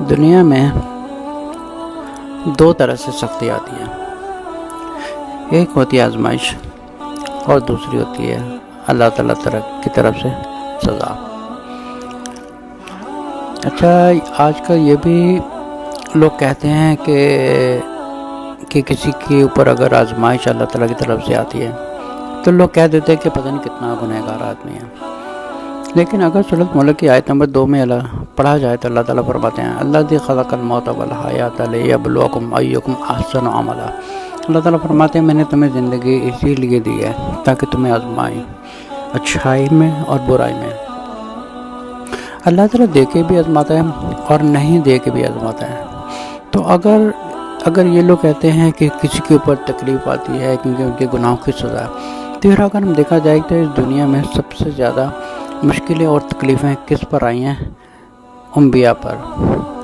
دنیا میں دو طرح سے سختی آتی ہیں، ایک ہوتی ہے آزمائش اور دوسری ہوتی ہے اللہ تعالیٰ کی طرف سے سزا۔ اچھا، آج کل یہ بھی لوگ کہتے ہیں کہ کسی کے اوپر اگر آزمائش اللہ تعالیٰ کی طرف سے آتی ہے تو لوگ کہہ دیتے ہیں کہ پتہ نہیں کتنا گنہگار آدمی ہے، لیکن اگر سورۃ ملک کی آیت نمبر 2 میں پڑھا جائے تو اللہ تعالیٰ فرماتے ہیں الذی خلق الموت والحیات لیبلوکم ایکم احسن عملا۔ اللہ تعالیٰ فرماتے ہیں میں نے تمہیں زندگی اسی لیے دی ہے تاکہ تمہیں آزمائیں اچھائی میں اور برائی میں۔ اللہ تعالیٰ دے کے بھی آزماتا ہے اور نہیں دے کے بھی آزماتا ہے۔ تو اگر یہ لوگ کہتے ہیں کہ کسی کے اوپر تکلیف آتی ہے کیونکہ ان کے گناہوں کی سزا ہے، تو اگر ہم دیکھا جائے تو اس دنیا میں سب سے زیادہ مشکلیں اور تکلیفیں کس پر آئی ہیں؟ انبیاء پر،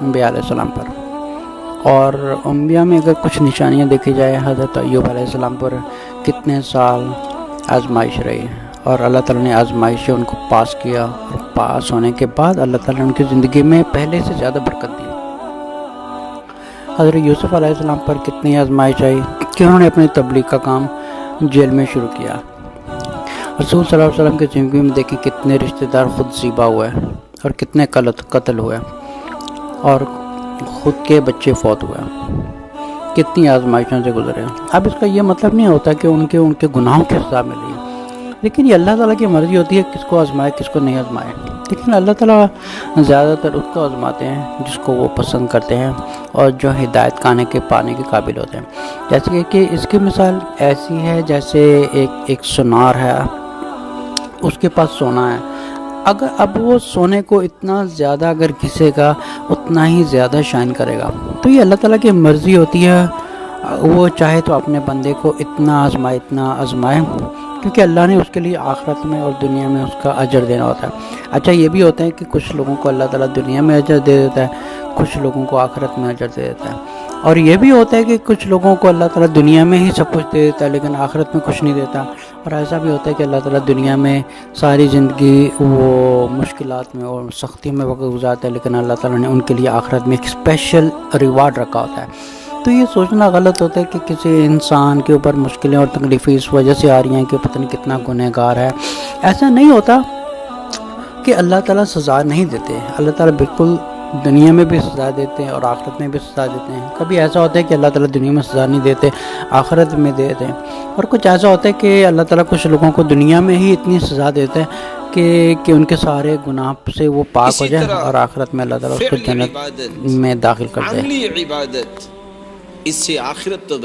انبیاء علیہ السلام پر۔ اور انبیاء میں اگر کچھ نشانیاں دیکھی جائے، حضرت ایوب علیہ السلام پر کتنے سال آزمائش رہی اور اللہ تعالیٰ نے آزمائش سے ان کو پاس کیا، اور پاس ہونے کے بعد اللہ تعالیٰ نے ان کی زندگی میں پہلے سے زیادہ برکت دی۔ حضرت یوسف علیہ السلام پر کتنی آزمائش آئی کہ انہوں نے اپنی تبلیغ کا کام جیل میں شروع کیا۔ رسول صلی اللہ علیہ وسلم کی زندگی میں دیکھی کتنے رشتہ دار خود ذبح ہوئے اور کتنے قتل ہوئے اور خود کے بچے فوت ہوئے، کتنی آزمائشوں سے گزرے۔ اب اس کا یہ مطلب نہیں ہوتا کہ ان کے گناہوں کی سزا ملی، لیکن یہ اللہ تعالیٰ کی مرضی ہوتی ہے کس کو آزمائے کس کو نہیں آزمائے۔ لیکن اللہ تعالیٰ زیادہ تر اس کو آزماتے ہیں جس کو وہ پسند کرتے ہیں اور جو ہدایت پانے کے قابل ہوتے ہیں۔ جیسے کہ اس کی مثال ایسی ہے جیسے ایک سونار ہے، اس کے پاس سونا ہے، اگر اب وہ سونے کو اتنا زیادہ اگر گھسے گا اتنا ہی زیادہ شائن کرے گا۔ تو یہ اللہ تعالیٰ کی مرضی ہوتی ہے، وہ چاہے تو اپنے بندے کو اتنا آزمائے کیونکہ اللہ نے اس کے لیے آخرت میں اور دنیا میں اس کا اجر دینا ہوتا ہے۔ اچھا، یہ بھی ہوتا ہے کہ کچھ لوگوں کو اللہ تعالیٰ دنیا میں اجر دے دیتا ہے، کچھ لوگوں کو آخرت میں اجر دے دیتا ہے، اور یہ بھی ہوتا ہے کہ کچھ لوگوں کو اللہ تعالیٰ دنیا میں ہی سب کچھ دے دیتا ہے لیکن آخرت میں کچھ نہیں دیتا، اور ایسا بھی ہوتا ہے کہ اللہ تعالیٰ دنیا میں ساری زندگی وہ مشکلات میں اور سختی میں وقت گزارتا ہے لیکن اللہ تعالیٰ نے ان کے لیے آخرت میں ایک اسپیشل ریوارڈ رکھا ہوتا ہے۔ تو یہ سوچنا غلط ہوتا ہے کہ کسی انسان کے اوپر مشکلیں اور تکلیفیں اس وجہ سے آ رہی ہیں کہ پتہ نہیں کتنا گنہگار ہے۔ ایسا نہیں ہوتا کہ اللہ تعالیٰ سزا نہیں دیتے، اللہ تعالیٰ بالکل دنیا میں بھی سزا دیتے ہیں اور آخرت میں بھی سزا دیتے ہیں۔ کبھی ایسا ہوتا ہے کہ اللہ تعالیٰ دنیا میں سزا نہیں دیتے، آخرت میں دیتے ہیں، اور کچھ ایسا ہوتا ہے کہ اللہ تعالیٰ کچھ لوگوں کو دنیا میں ہی اتنی سزا دیتے ہیں کہ ان کے سارے گناہ سے وہ پاک ہو جائیں اور آخرت میں اللہ تعالیٰ اس کو جنت میں داخل کر دے۔ عملی عبادت اس سے آخرت تو